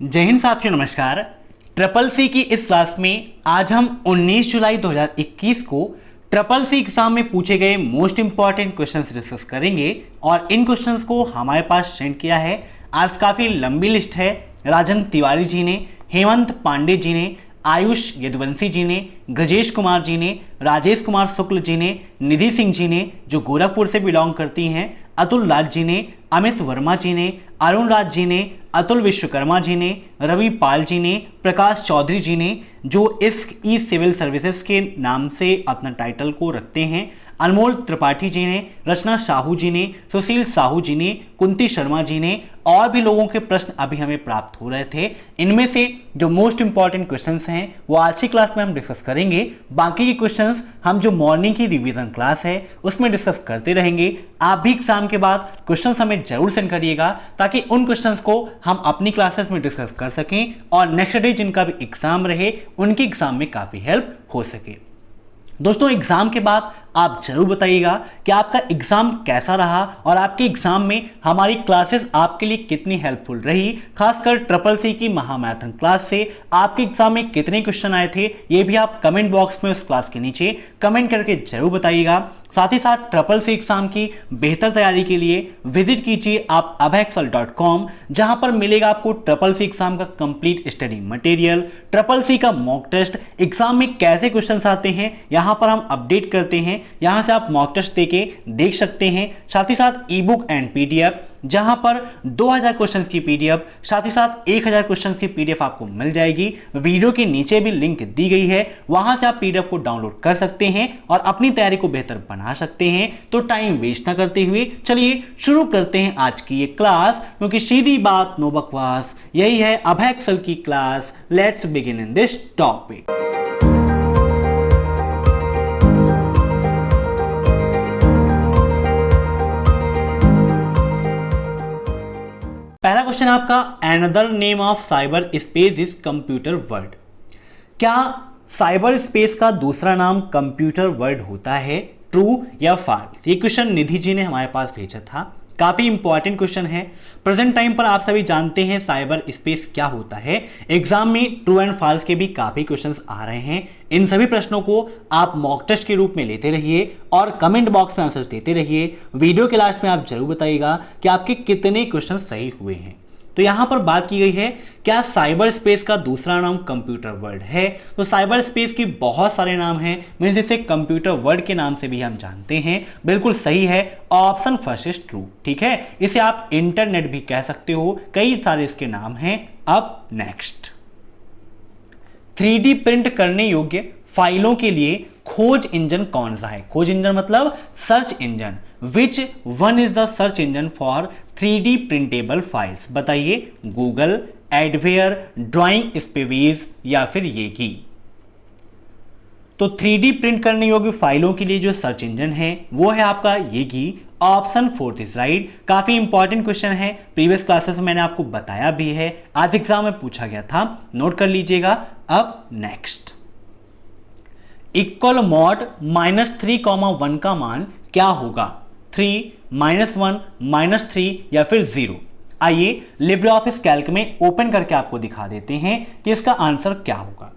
जय हिंद साथियों, नमस्कार। ट्रिपल सी की इस क्लास में आज हम 19 जुलाई 2021 को ट्रिपल सी एग्जाम में पूछे गए मोस्ट इंपॉर्टेंट क्वेश्चंस डिस्कस करेंगे और इन क्वेश्चंस को हमारे पास सेंड किया है। आज काफ़ी लंबी लिस्ट है। राजन तिवारी जी ने, हेमंत पांडे जी ने, आयुष यदुवंशी जी ने, ब्रजेश कुमार जी ने, राजेश कुमार शुक्ल जी ने, निधि सिंह जी ने जो गोरखपुर से बिलोंग करती हैं, अतुल राज जी ने, अमित वर्मा जी ने, अरुण राज जी ने, अतुल विश्वकर्मा जी ने, रवि पाल जी ने, प्रकाश चौधरी जी ने जो इस ई सिविल सर्विसेज के नाम से अपना टाइटल को रखते हैं, अनमोल त्रिपाठी जी ने, रचना साहू जी ने, सुशील साहू जी ने, कुंती शर्मा जी ने और भी लोगों के प्रश्न अभी हमें प्राप्त हो रहे थे। इनमें से जो मोस्ट इंपॉर्टेंट क्वेश्चंस हैं वो आज की क्लास में हम डिस्कस करेंगे। बाकी के क्वेश्चंस हम जो मॉर्निंग की रिवीजन क्लास है उसमें डिस्कस करते रहेंगे। आप भी एग्जाम के बाद क्वेश्चंस हमें जरूर सेंड करिएगा ताकि उन क्वेश्चंस को हम अपनी क्लासेस में डिस्कस कर सकें और नेक्स्ट डे जिनका भी एग्जाम रहे उनके एग्जाम में काफ़ी हेल्प हो सके। दोस्तों, एग्जाम के बाद आप जरूर बताइएगा कि आपका एग्जाम कैसा रहा और आपके एग्जाम में हमारी क्लासेस आपके लिए कितनी हेल्पफुल रही। खासकर ट्रिपल सी की महामैराथन क्लास से आपके एग्जाम में कितने क्वेश्चन आए थे ये भी आप कमेंट बॉक्स में उस क्लास के नीचे कमेंट करके जरूर बताइएगा। साथ ही साथ ट्रिपल सी एग्जाम की बेहतर तैयारी के लिए विजिट कीजिए आप abhaexcel.com, जहां पर मिलेगा आपको ट्रिपल सी एग्जाम का complete study material, triple C का मॉक टेस्ट, एग्जाम में कैसे क्वेश्चंस आते हैं यहां पर हम अपडेट करते हैं। यहां से आप मॉक टेस्ट देके देख सकते हैं। साथ ही साथ ई बुक एंड पीडीएफ, जहां पर 2000 क्वेश्चंस की पीडीएफ, साथ ही साथ 1000 क्वेश्चंस की पीडीएफ आपको मिल जाएगी। वीडियो के नीचे भी लिंक दी गई है, वहां से आप पीडीएफ को डाउनलोड कर सकते हैं और अपनी तैयारी को बेहतर बना सकते हैं। तो टाइम वेस्ट ना करते हुए चलिए शुरू करते हैं आज की ये क्लास, क्योंकि सीधी बात नो बकवास, यही है अभयएक्सेल की class. Let's begin in this topic. पहला क्वेश्चन आपका, another name of cyber space is computer world. क्या साइबर स्पेस का दूसरा नाम कंप्यूटर वर्ल्ड होता है? ट्रू या फॉल्स? ये क्वेश्चन निधि जी ने हमारे पास भेजा था। काफी इंपॉर्टेंट क्वेश्चन है। प्रेजेंट टाइम पर आप सभी जानते हैं साइबर स्पेस क्या होता है। एग्जाम में ट्रू एंड फॉल्स के भी काफी क्वेश्चंस आ रहे हैं। इन सभी प्रश्नों को आप मॉक टेस्ट के रूप में लेते रहिए और कमेंट बॉक्स में आंसर्स देते रहिए। वीडियो के लास्ट में आप जरूर बताइएगा कि आपके कितने क्वेश्चन सही हुए हैं। तो यहां पर बात की गई है, क्या साइबर स्पेस का दूसरा नाम कंप्यूटर वर्ल्ड है? तो साइबर स्पेस की बहुत सारे नाम हैं, मीन्स इसे कंप्यूटर वर्ल्ड के नाम से भी हम जानते हैं। बिल्कुल सही है, ऑप्शन फर्स्ट इज ट्रू। ठीक है, इसे आप इंटरनेट भी कह सकते हो, कई सारे इसके नाम हैं। अब नेक्स्ट, 3D प्रिंट करने योग्य फाइलों के लिए खोज इंजन कौन सा है? खोज इंजन मतलब search engine. Which one is the search engine for 3D printable files? बताइए, गूगल, एडवेयर, ड्राइंग स्पेस या फिर ये की। तो 3D प्रिंट करने योग्य फाइलों के लिए जो सर्च इंजन है वो है आपका ये की। Option fourth is right. काफी इंपॉर्टेंट क्वेश्चन है, प्रीवियस क्लासेस में मैंने आपको बताया भी है, आज एग्जाम में पूछा गया था, नोट कर लीजिएगा। अब नेक्स्ट, इक्वल मॉड -3,1 का मान क्या होगा? 3, -1, -3 या फिर 0? आइए लिब्रे ऑफिस कैल्क में ओपन करके आपको दिखा देते हैं कि इसका आंसर क्या होगा।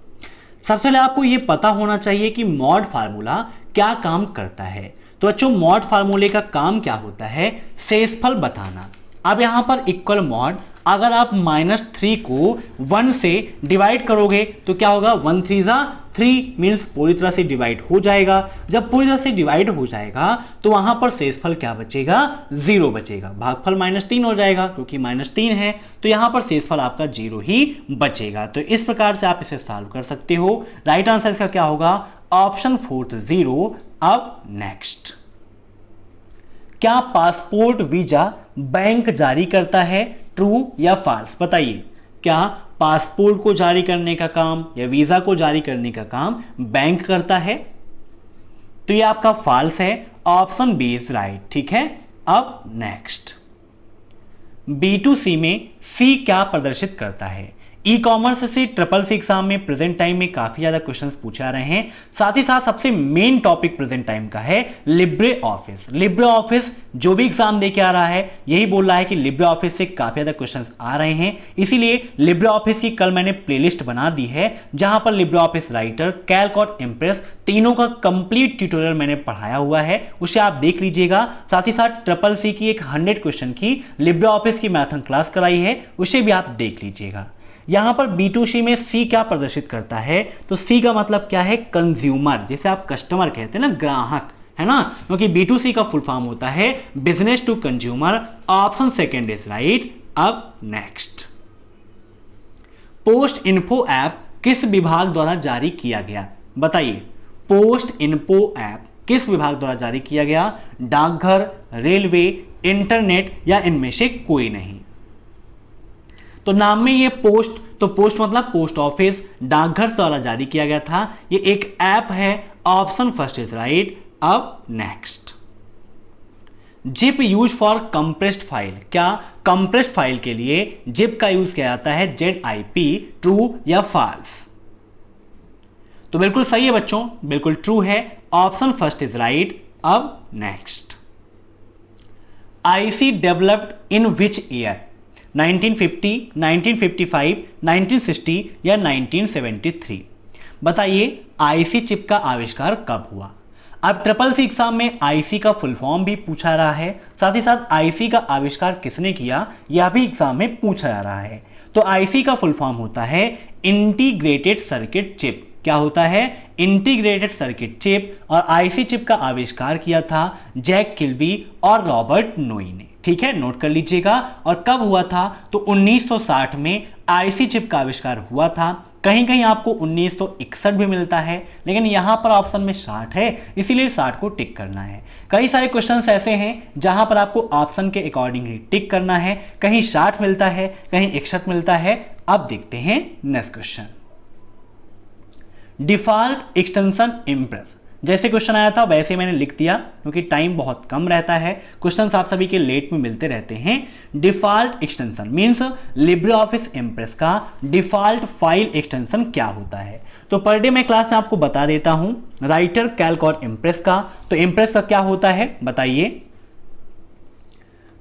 सबसे पहले आपको यह पता होना चाहिए कि मॉड फार्मूला क्या काम करता है। तो बच्चों, मॉड फार्मूले का काम क्या होता है? शेषफल बताना। अब यहां पर इक्वल मॉड, अगर आप -3 को 1 से डिवाइड करोगे तो क्या होगा? 1 3 3 मीन्स पूरी तरह से डिवाइड हो जाएगा। जब पूरी तरह से डिवाइड हो जाएगा तो वहां पर शेषफल क्या बचेगा? 0 बचेगा। भागफल -3 हो जाएगा क्योंकि -3 है, तो यहां पर शेषफल आपका 0 ही बचेगा। तो इस प्रकार से आप इसे सॉल्व कर सकते हो। राइट आंसर इसका क्या होगा? Option fourth 0। अब नेक्स्ट, क्या पासपोर्ट वीजा बैंक जारी करता है? ट्रू या फॉल्स? बताइए, क्या पासपोर्ट को जारी करने का काम या वीजा को जारी करने का काम बैंक करता है? तो ये आपका फॉल्स है, ऑप्शन बी इज राइट। ठीक है, अब नेक्स्ट, B2C में C क्या प्रदर्शित करता है? ई कॉमर्स से ट्रिपल सी एग्जाम में प्रेजेंट टाइम में काफी ज्यादा क्वेश्चंस पूछे आ रहे हैं। साथ ही साथ सबसे मेन टॉपिक प्रेजेंट टाइम का है लिब्रे ऑफिस। लिब्रे ऑफिस जो भी एग्जाम दे के आ रहा है यही बोल रहा है कि लिब्रे ऑफिस से काफी ज्यादा क्वेश्चंस आ रहे हैं, इसीलिए लिब्रे ऑफिस की कल मैंने प्लेलिस्ट बना दी है जहां पर लिब्रे ऑफिस राइटर, कैल्क और इम्प्रेस तीनों का कंप्लीट ट्यूटोरियल मैंने पढ़ाया हुआ है, उसे आप देख लीजिएगा। साथ ही साथ ट्रिपल सी की एक 100 क्वेश्चन की लिब्रे ऑफिस की मैथन क्लास कराई है, उसे भी आप देख लीजिएगा। यहां पर B2C में C क्या प्रदर्शित करता है, तो C का मतलब क्या है, कंज्यूमर, जैसे आप कस्टमर कहते हैं ना, ग्राहक, है ना, क्योंकि B2C का फुल फॉर्म होता है business to consumer. Option second is right. अब नेक्स्ट, पोस्ट इन्फो ऐप किस विभाग द्वारा जारी किया गया, बताइए। पोस्ट इन्फो ऐप किस विभाग द्वारा जारी किया गया, डाकघर, रेलवे, इंटरनेट या इनमें से कोई नहीं। तो नाम में ये पोस्ट, तो पोस्ट मतलब पोस्ट ऑफिस, डाकघर द्वारा जारी किया गया था, ये एक ऐप है। Option first is right. अब next, zip use for compressed file, क्या कंप्रेस्ड फाइल के लिए जिप का यूज किया जाता है, ZIP, ट्रू या फॉल्स। तो बिल्कुल सही है बच्चों, बिल्कुल ट्रू है। Option first is right. अब next, IC developed in which year, 1950, 1955, 1960 या 1973। बताइए IC चिप का आविष्कार कब हुआ। अब ट्रिपल सी एग्जाम में IC का फुल फॉर्म भी पूछा रहा है, साथ ही साथ IC का आविष्कार किसने किया यह भी एग्जाम में पूछा जा रहा है। तो IC का फुल फॉर्म होता है इंटीग्रेटेड सर्किट चिप। क्या होता है, इंटीग्रेटेड सर्किट चिप। और IC चिप का आविष्कार किया था जैक किल्बी और रॉबर्ट नोई ने। ठीक है, नोट कर लीजिएगा। और कब हुआ था, तो 1960 में IC चिप का आविष्कार हुआ था। कहीं कहीं आपको 1961 भी मिलता है, लेकिन यहां पर ऑप्शन में 60 है, इसीलिए 60 को टिक करना है। कई सारे क्वेश्चंस ऐसे हैं जहां पर आपको ऑप्शन के अकॉर्डिंगली टिक करना है, कहीं 60 मिलता है, कहीं 61 मिलता है। अब देखते हैं next question, default extension impress. जैसे क्वेश्चन आया था वैसे मैंने लिख दिया, क्योंकि टाइम बहुत कम रहता है, क्वेश्चन आप सभी के लेट में मिलते रहते हैं। Default extension means Libre office impress का डिफॉल्ट फाइल एक्सटेंशन क्या होता है। तो पर डे मैं क्लास में आपको बता देता हूं, राइटर, कैल्क और इम्प्रेस का। तो इम्प्रेस का क्या होता है बताइए।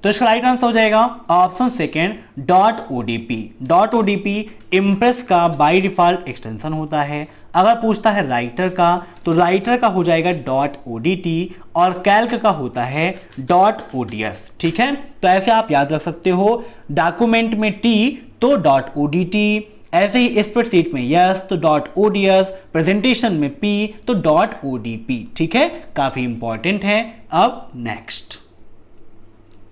तो इसका राइट आंसर हो जाएगा option second, .odp। .odp impress का बाय डिफॉल्ट एक्सटेंशन होता है। अगर पूछता है राइटर का, तो राइटर का हो जाएगा .odt और कैल्क का होता है .ods। ठीक है, तो ऐसे आप याद रख सकते हो। डॉक्यूमेंट में T तो .odt, ऐसे ही स्प्रेडशीट में यस तो .ods, प्रेजेंटेशन में P तो .odp। ठीक है, काफी इंपॉर्टेंट है। अब नेक्स्ट,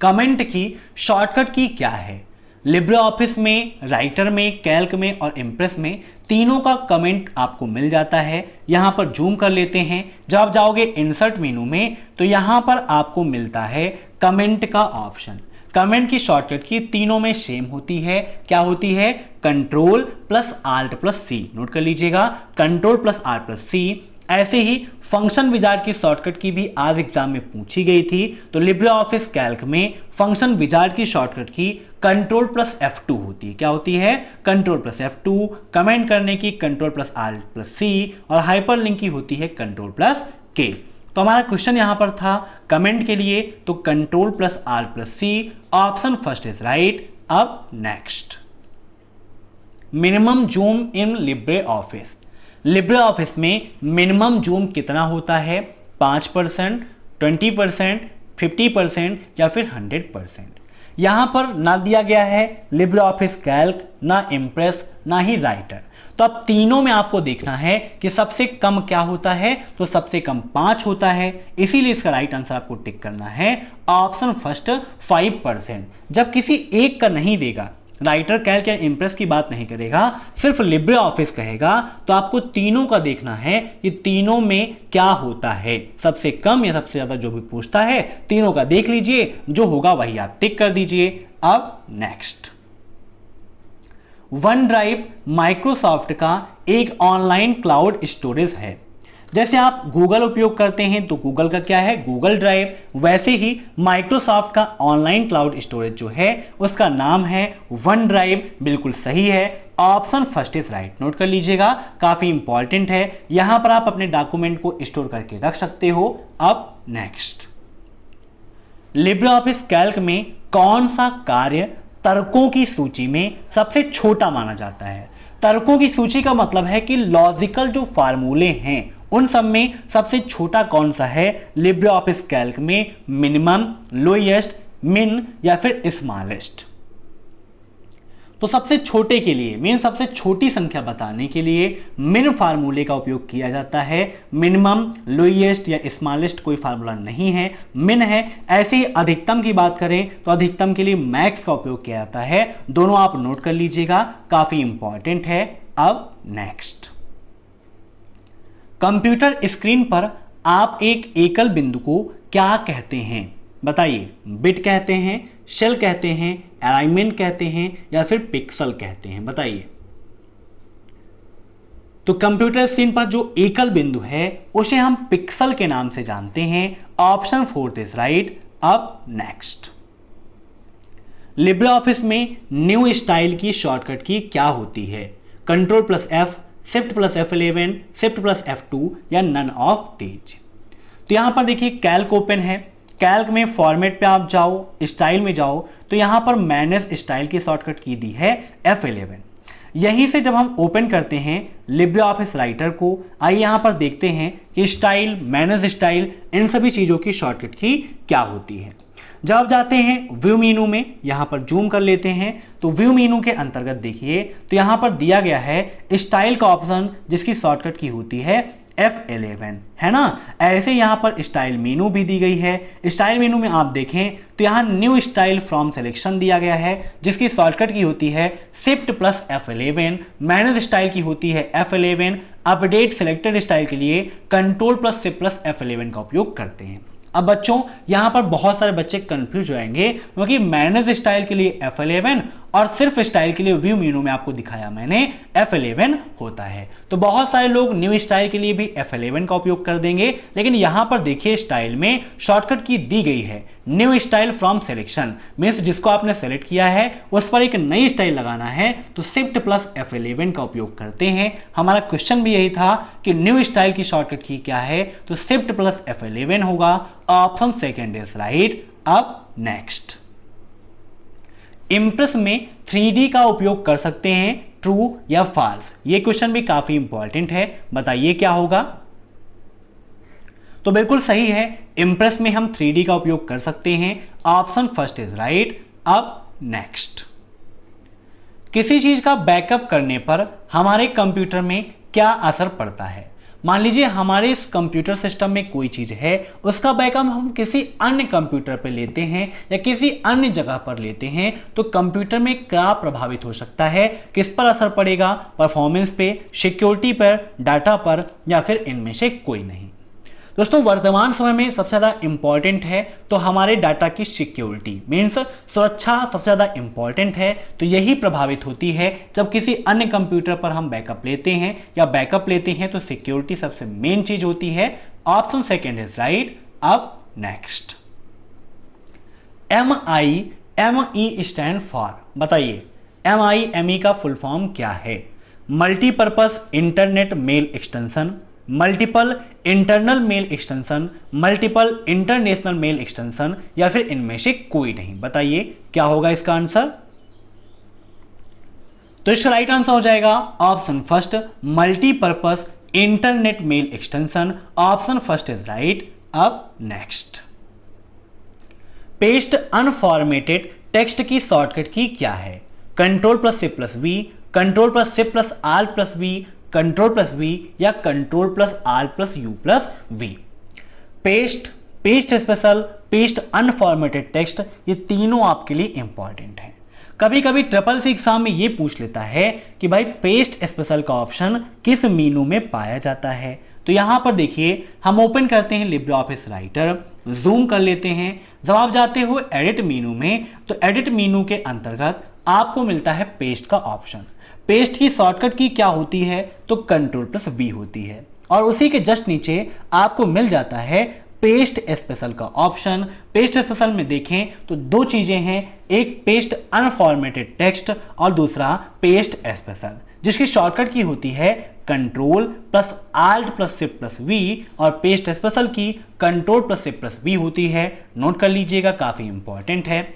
कमेंट की शॉर्टकट की क्या है। लिब्रे ऑफिस में, राइटर में, कैल्क में और इम्प्रेस में तीनों का कमेंट आपको मिल जाता है। यहां पर जूम कर लेते हैं, जब आप जाओगे इंसर्ट मेनू में तो यहां पर आपको मिलता है कमेंट का ऑप्शन। कमेंट की शॉर्टकट की तीनों में सेम होती है, क्या होती है, कंट्रोल प्लस आल्ट प्लस सी। नोट कर लीजिएगा, कंट्रोल प्लस आल्ट प्लस सी। ऐसे ही फंक्शन विजार्ड की शॉर्टकट की भी आज एग्जाम में पूछी गई थी। तो लिब्रे ऑफिस कैल्क में फंक्शन विजार्ड की शॉर्टकट की कंट्रोल प्लस F2 होती है। क्या होती है, कंट्रोल प्लस F2। कमेंट करने की कंट्रोल प्लस आल्ट प्लस सी और हाइपरलिंक की होती है कंट्रोल प्लस K। तो हमारा क्वेश्चन यहां पर था कमेंट के लिए, तो control plus alt plus C. Option first is right. अब next, minimum zoom in LibreOffice. LibreOffice में मिनिमम जूम कितना होता है, 5%, 20%, 50% या फिर 100%। यहां पर ना दिया गया है लिब्रे ऑफिस कैल्क, ना इम्प्रेस, ना ही राइटर। तो अब तीनों में आपको देखना है कि सबसे कम क्या होता है, तो सबसे कम 5 होता है, इसीलिए इसका राइट आंसर आपको टिक करना है ऑप्शन फर्स्ट 5%। जब किसी एक का नहीं देगा, राइटर, कैल्क या इम्प्रेस की बात नहीं करेगा, सिर्फ लिब्रे ऑफिस कहेगा, तो आपको तीनों का देखना है कि तीनों में क्या होता है, सबसे कम या सबसे ज्यादा जो भी पूछता है तीनों का देख लीजिए, जो होगा वही आप टिक कर दीजिए। अब नेक्स्ट, वन ड्राइव माइक्रोसॉफ्ट का एक ऑनलाइन क्लाउड स्टोरेज है जैसे आप गूगल उपयोग करते हैं तो गूगल का क्या है, गूगल ड्राइव, वैसे ही माइक्रोसॉफ्ट का ऑनलाइन क्लाउड स्टोरेज जो है उसका नाम है वन ड्राइव। बिल्कुल सही है, option first is right. Note कर लीजिएगा, काफी इंपॉर्टेंट है, यहां पर आप अपने डॉक्यूमेंट को स्टोर करके रख सकते हो। अब नेक्स्ट, लिब्रे ऑफिस कैल्क में कौन सा कार्य तर्कों की सूची में सबसे छोटा माना जाता है? तर्कों की सूची का मतलब है कि लॉजिकल जो फार्मूले हैं उन सब में सबसे छोटा कौन सा है लिब्रे ऑफिस कैल्क में? मिनिमम, लोएस्ट, मिन या फिर स्मॉलेस्ट? तो सबसे छोटे के लिए, मीन सबसे छोटी संख्या बताने के लिए मिन फार्मूले का उपयोग किया जाता है। मिनिमम, लोएस्ट या स्मॉलेस्ट कोई फार्मूला नहीं है, मिन है। ऐसे ही अधिकतम की बात करें तो अधिकतम के लिए मैक्स का उपयोग किया जाता है। दोनों आप नोट कर लीजिएगा, काफी इंपॉर्टेंट है। अब नेक्स्ट, कंप्यूटर स्क्रीन पर आप एक एकल बिंदु को क्या कहते हैं? बताइए, बिट कहते हैं, शेल कहते हैं, अलाइनमेंट कहते हैं या फिर पिक्सल कहते हैं? बताइए। तो कंप्यूटर स्क्रीन पर जो एकल बिंदु है उसे हम पिक्सल के नाम से जानते हैं। Option fourth is right. अब नेक्स्ट, लिब्रे ऑफिस में न्यू स्टाइल की शॉर्टकट की क्या होती है? Control plus F, shift plus F11, shift plus F2 या नन ऑफ दीज? तो यहां पर देखिए कैल्क ओपन है, कैल्क में फॉर्मेट पे आप जाओ, स्टाइल में जाओ, तो यहाँ पर मैनेज स्टाइल की शॉर्टकट की दी है F11। यहीं से जब हम ओपन करते हैं लिब्रे ऑफिस राइटर को, आइए यहाँ पर देखते हैं कि स्टाइल, मैनेज स्टाइल, इन सभी चीज़ों की शॉर्टकट की क्या होती है। जब आप जाते हैं व्यू मेनू में, यहाँ पर जूम कर लेते हैं, तो व्यू मेनू के अंतर्गत देखिए तो यहाँ पर दिया गया है स्टाइल का ऑप्शन जिसकी शॉर्टकट की होती है F11, है ना। ऐसे यहाँ पर स्टाइल मेनू भी दी गई है। स्टाइल मेनू में आप देखें तो यहाँ न्यू स्टाइल फ्रॉम सिलेक्शन दिया गया है जिसकी शॉर्टकट की होती है shift plus F11। Manage style की होती है F11। अपडेट सिलेक्टेड स्टाइल के लिए control plus shift plus F11 का उपयोग करते हैं। अब बच्चों यहाँ पर बहुत सारे बच्चे कंफ्यूज हो जाएंगे क्योंकि मैनेज स्टाइल के लिए F11 और सिर्फ स्टाइल के लिए व्यू मेनू में आपको दिखाया मैंने F11 होता है। तो बहुत सारे लोग न्यू स्टाइल के लिए भी F11 का उपयोग कर देंगे, लेकिन यहाँ पर देखिए स्टाइल में शॉर्टकट की दी गई है new style from selection. Means जिसको आपने सेलेक्ट किया है उस पर एक नई स्टाइल लगाना है तो शिफ्ट प्लस F11 का उपयोग करते हैं। हमारा क्वेश्चन भी यही था कि न्यू स्टाइल की शॉर्टकट की क्या है, तो शिफ्ट प्लस F11 होगा। Option second is right. अब नेक्स्ट, इम्प्रेस में 3D का उपयोग कर सकते हैं, ट्रू या फॉल्स? ये क्वेश्चन भी काफी इंपॉर्टेंट है, बताइए क्या होगा। तो बिल्कुल सही है, इम्प्रेस में हम 3D का उपयोग कर सकते हैं। Option first is right. अब नेक्स्ट, किसी चीज का बैकअप करने पर हमारे कंप्यूटर में क्या असर पड़ता है? मान लीजिए हमारे इस कंप्यूटर सिस्टम में कोई चीज है, उसका बैकअप हम किसी अन्य कंप्यूटर पर लेते हैं या किसी अन्य जगह पर लेते हैं, तो कंप्यूटर में क्या प्रभावित हो सकता है, किस पर असर पड़ेगा? परफॉर्मेंस पे, सिक्योरिटी पर, डाटा पर, या फिर इनमें से कोई नहीं? दोस्तों वर्तमान समय में सबसे ज़्यादा इंपॉर्टेंट है तो हमारे डाटा की सिक्योरिटी, मीन्स सुरक्षा सबसे ज़्यादा इंपॉर्टेंट है। तो यही प्रभावित होती है जब किसी अन्य कंप्यूटर पर हम बैकअप लेते हैं या बैकअप लेते हैं, तो सिक्योरिटी सबसे मेन चीज होती है। Option second is right. अब नेक्स्ट, MIME स्टैंड फॉर? बताइए MIME का फुल फॉर्म क्या है? Multipurpose internet mail extension, multiple internal mail extension, multiple international mail extension, या फिर इनमें से कोई नहीं? बताइए क्या होगा इसका आंसर। तो इसका राइट आंसर हो जाएगा option first, multipurpose internet mail extension. Option first is right. अब नेक्स्ट, पेस्ट अनफॉर्मेटेड टेक्स्ट की शॉर्टकट की क्या है? Control plus shift plus V, control plus shift plus alt plus V, control plus V, या control plus alt plus U plus V? Paste, paste special, paste unformatted text, ये तीनों आपके लिए important है। कभी कभी ट्रिपल सी एग्जाम में ये पूछ लेता है कि भाई पेस्ट स्पेशल का ऑप्शन किस मीनू में पाया जाता है। तो यहां पर देखिए हम ओपन करते हैं लिब्रे ऑफिस राइटर, जूम कर लेते हैं। जब आप जाते हो एडिट मीनू में, तो एडिट मीनू के अंतर्गत आपको मिलता है पेस्ट का ऑप्शन। पेस्ट की शॉर्टकट की क्या होती है? तो कंट्रोल प्लस वी होती है। और उसी के जस्ट नीचे आपको मिल जाता है पेस्ट स्पेशल का ऑप्शन। पेस्ट स्पेशल में देखें तो दो चीजें हैं, एक पेस्ट अनफॉर्मेटेड टेक्स्ट और दूसरा पेस्ट स्पेशल, जिसकी शॉर्टकट की होती है control plus alt plus shift plus V और पेस्ट स्पेशल की control plus shift plus V होती है। नोट कर लीजिएगा, काफी इंपॉर्टेंट है।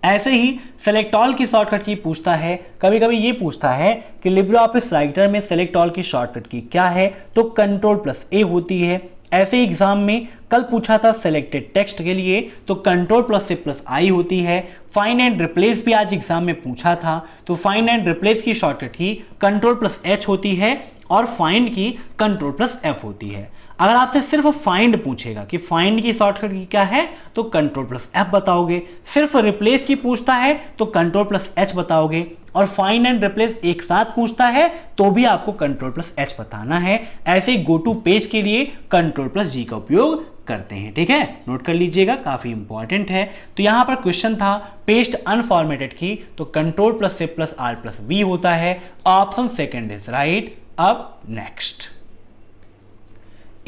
ऐसे ही सेलेक्ट ऑल की शॉर्टकट की पूछता है, कभी कभी ये पूछता है कि लिब्रे ऑफिस राइटर में सेलेक्ट ऑल की शॉर्टकट की क्या है, तो कंट्रोल प्लस ए होती है। ऐसे एग्जाम में कल पूछा था सिलेक्टेड टेक्स्ट के लिए, तो कंट्रोल प्लस शिफ्ट प्लस आई होती है। फाइंड एंड रिप्लेस भी आज एग्जाम में पूछा था, तो फाइंड एंड रिप्लेस की शॉर्टकट की कंट्रोल प्लस एच होती है और फाइंड की कंट्रोल प्लस एफ होती है। अगर आपसे सिर्फ फाइंड पूछेगा कि फाइंड की शॉर्टकट की क्या है, तो कंट्रोल प्लस एफ बताओगे। सिर्फ रिप्लेस की पूछता है तो कंट्रोल प्लस एच बताओगे, और फाइंड एंड रिप्लेस एक साथ पूछता है तो भी आपको कंट्रोल प्लस एच बताना है। ऐसे गो टू पेज के लिए कंट्रोल प्लस जी का उपयोग करते हैं। ठीक है, नोट कर लीजिएगा, काफी इंपॉर्टेंट है। तो यहां पर क्वेश्चन था पेस्ट अनफॉर्मेटेड की, तो control plus shift plus R plus V होता है। Option second is right. अब नेक्स्ट,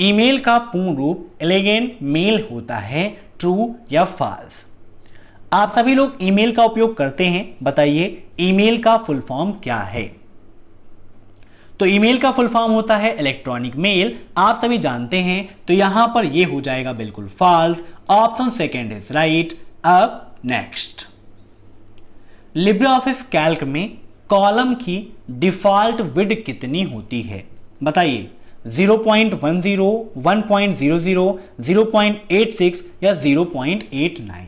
ईमेल का पूर्ण रूप एलिगेंट मेल होता है, ट्रू या फॉल्स? आप सभी लोग ईमेल का उपयोग करते हैं, बताइए ईमेल का फुल फॉर्म क्या है? तो ईमेल का फुल फॉर्म होता है इलेक्ट्रॉनिक मेल, आप सभी जानते हैं। तो यहां पर यह हो जाएगा बिल्कुल false. Option second is right. अब नेक्स्ट, लिब्रे ऑफिस कैल्क में कॉलम की डिफॉल्ट विड्थ कितनी होती है? बताइए, 0.10, 1.00, 0.86 या 0.89?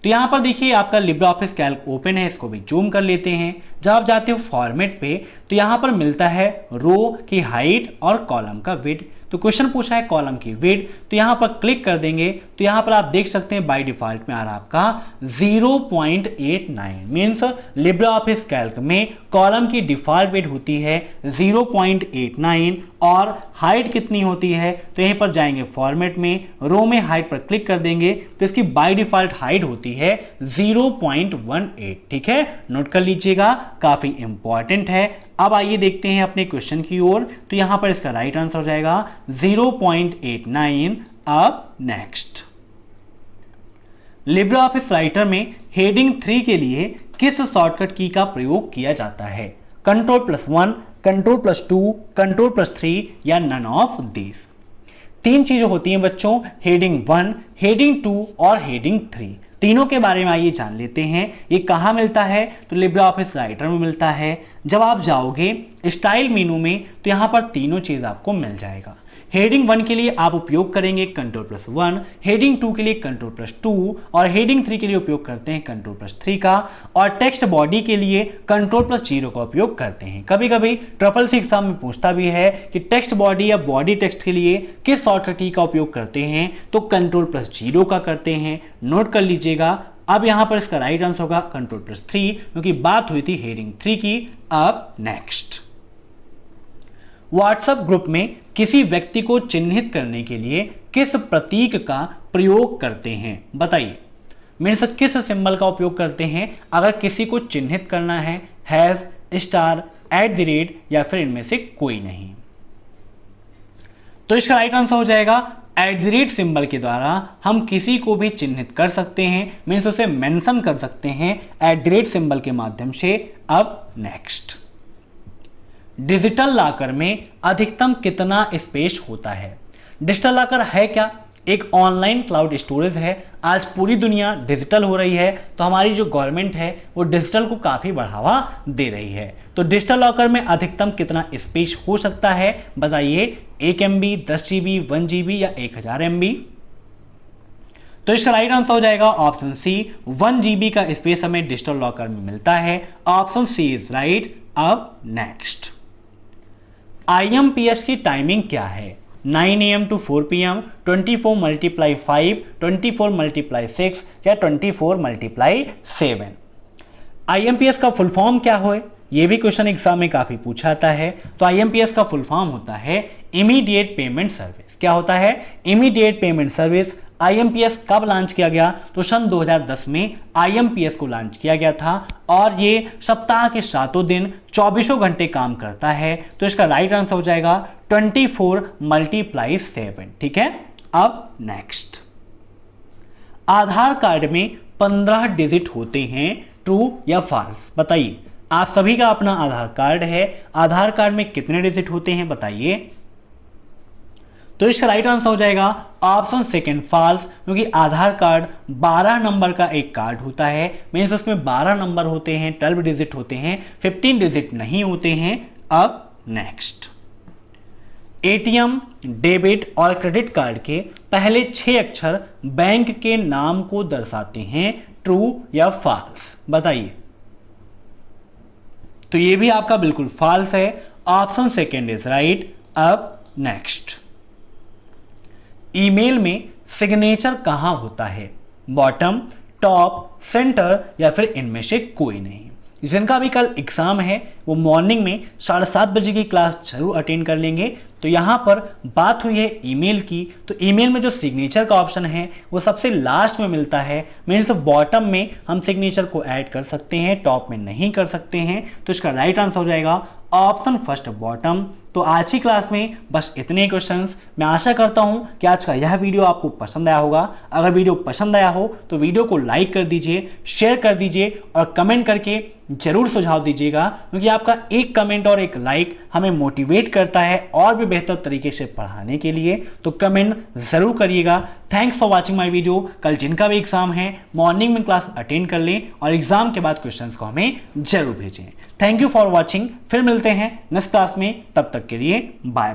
तो यहां पर देखिए आपका लिब्रे ऑफिस कैल्क ओपन है, इसको भी जूम कर लेते हैं। जब आप जाते हो फॉर्मेट पे तो यहां पर मिलता है रो की हाइट और कॉलम का विड्थ। तो क्वेश्चन पूछा है कॉलम की विड्थ, तो यहां पर क्लिक कर देंगे तो यहां पर आप देख सकते हैं बाय डिफॉल्ट में आ रहा है आपका 0.89। मीन्स लिब्रे ऑफिस कैल्क में कॉलम की डिफॉल्ट विड्थ होती है 0.89 और हाइट कितनी होती है? तो यहीं पर जाएंगे फॉर्मेट में, रो में हाइट पर क्लिक कर देंगे तो इसकी बाय डिफॉल्ट हाइट होती है 0.18। ठीक है, नोट कर लीजिएगा, काफी इंपॉर्टेंट है। अब आइए देखते हैं अपने क्वेश्चन की ओर। तो यहां पर इसका राइट आंसर हो जाएगा 0.89। अब नेक्स्ट, लिब्रे ऑफिस राइटर में हेडिंग 3 के लिए किस शॉर्टकट की का प्रयोग किया जाता है? कंट्रोल+1, कंट्रोल+2, कंट्रोल+3 या नन ऑफ दिस? तीन चीजें होती हैं बच्चों, हेडिंग 1, हेडिंग 2 और हेडिंग 3। तीनों के बारे में आइए जान लेते हैं। ये कहाँ मिलता है? तो लिब्रे ऑफिस राइटर में मिलता है। जब आप जाओगे स्टाइल मेनू में तो यहाँ पर तीनों चीज़ आपको मिल जाएगा। हेडिंग 1 के लिए आप उपयोग करेंगे कंट्रोल+1, हेडिंग 2 के लिए कंट्रोल+2 और हेडिंग 3 के लिए उपयोग करते हैं कंट्रोल+3 का, और टेक्स्ट बॉडी के लिए कंट्रोल+0 का उपयोग करते हैं। कभी कभी CCC एग्जाम में पूछता भी है कि टेक्स्ट बॉडी या बॉडी टेक्स्ट के लिए किस शॉर्टकट की का उपयोग करते हैं, तो कंट्रोल+0 का करते हैं। नोट कर लीजिएगा। अब यहां पर इसका राइट आंसर होगा कंट्रोल+3, क्योंकि बात हुई थी हेडिंग 3 की। अब नेक्स्ट, व्हाट्सएप ग्रुप में किसी व्यक्ति को चिन्हित करने के लिए किस प्रतीक का प्रयोग करते हैं? बताइए, मेरे से किस सिंबल का उपयोग करते हैं अगर किसी को चिन्हित करना है? हैश, स्टार, @ या फिर इनमें से कोई नहीं? तो इसका राइट आंसर हो जाएगा @ सिंबल के द्वारा हम किसी को भी चिन्हित कर सकते हैं, मीन्स उसे मेंशन कर सकते हैं @ सिंबल के माध्यम से। अब नेक्स्ट, डिजिटल लॉकर में अधिकतम कितना स्पेस होता है? डिजिटल लॉकर है क्या? एक ऑनलाइन क्लाउड स्टोरेज है। आज पूरी दुनिया डिजिटल हो रही है, तो हमारी जो गवर्नमेंट है वो डिजिटल को काफ़ी बढ़ावा दे रही है। तो डिजिटल लॉकर में अधिकतम कितना स्पेस हो सकता है? बताइए, 1 MB, 10 GB, 1 GB या 1000 MB? तो इसका राइट आंसर हो जाएगा ऑप्शन सी, 1 GB का स्पेस हमें डिजिटल लॉकर में मिलता है। Option C is right. अब नेक्स्ट, IMPS की टाइमिंग क्या है? 9 AM to 4 PM, 24×5, 24×6 या 24×7? IMPS का फुल फॉर्म क्या हो? ये भी क्वेश्चन एग्जाम में काफी पूछा आता है। तो IMPS का फुल फॉर्म होता है इमीडिएट पेमेंट सर्विस। क्या होता है? Immediate payment service. IMPS कब लॉन्च किया गया? तो सन 2010 में IMPS को लॉन्च किया गया था और ये सप्ताह के 7 दिन 24 घंटे काम करता है। तो इसका राइट आंसर हो जाएगा 24 × 7। ठीक है, अब नेक्स्ट, आधार कार्ड में 15 डिजिट होते हैं, ट्रू या फॉल्स? बताइए, आप सभी का अपना आधार कार्ड है, आधार कार्ड में कितने डिजिट होते हैं बताइए। तो इसका राइट आंसर हो जाएगा ऑप्शन सेकंड फॉल्स, क्योंकि आधार कार्ड 12 नंबर का एक कार्ड होता है, मीन्स उसमें 12 नंबर होते हैं, 12 डिजिट होते हैं, 15 डिजिट नहीं होते हैं। अब नेक्स्ट, एटीएम, डेबिट और क्रेडिट कार्ड के पहले 6 अक्षर बैंक के नाम को दर्शाते हैं, ट्रू या फॉल्स? बताइए। तो ये भी आपका बिल्कुल फॉल्स है, ऑप्शन सेकंड इज राइट। अब नेक्स्ट, ईमेल में सिग्नेचर कहां होता है? बॉटम, टॉप, सेंटर या फिर इनमें से कोई नहीं? जिनका भी कल एग्जाम है वो मॉर्निंग में 7:30 बजे की क्लास जरूर अटेंड कर लेंगे। तो यहाँ पर बात हुई है ईमेल की, तो ईमेल में जो सिग्नेचर का ऑप्शन है वो सबसे लास्ट में मिलता है, मीन्स बॉटम में हम सिग्नेचर को ऐड कर सकते हैं, टॉप में नहीं कर सकते हैं। तो इसका राइट आंसर हो जाएगा ऑप्शन फर्स्ट, बॉटम। तो आज की क्लास में बस इतने क्वेश्चंस। मैं आशा करता हूं कि आज का यह वीडियो आपको पसंद आया होगा। अगर वीडियो पसंद आया हो तो वीडियो को लाइक कर दीजिए, शेयर कर दीजिए और कमेंट करके जरूर सुझाव दीजिएगा, क्योंकि आपका एक कमेंट और एक लाइक हमें मोटिवेट करता है और भी बेहतर तरीके से पढ़ाने के लिए। तो कमेंट जरूर करिएगा। Thanks for watching my video. कल जिनका भी एग्जाम है मॉर्निंग में क्लास अटेंड कर लें और एग्जाम के बाद क्वेश्चंस को हमें जरूर भेजें। Thank you for watching. फिर मिलते हैं नेक्स्ट क्लास में, तब तक के लिए बाय।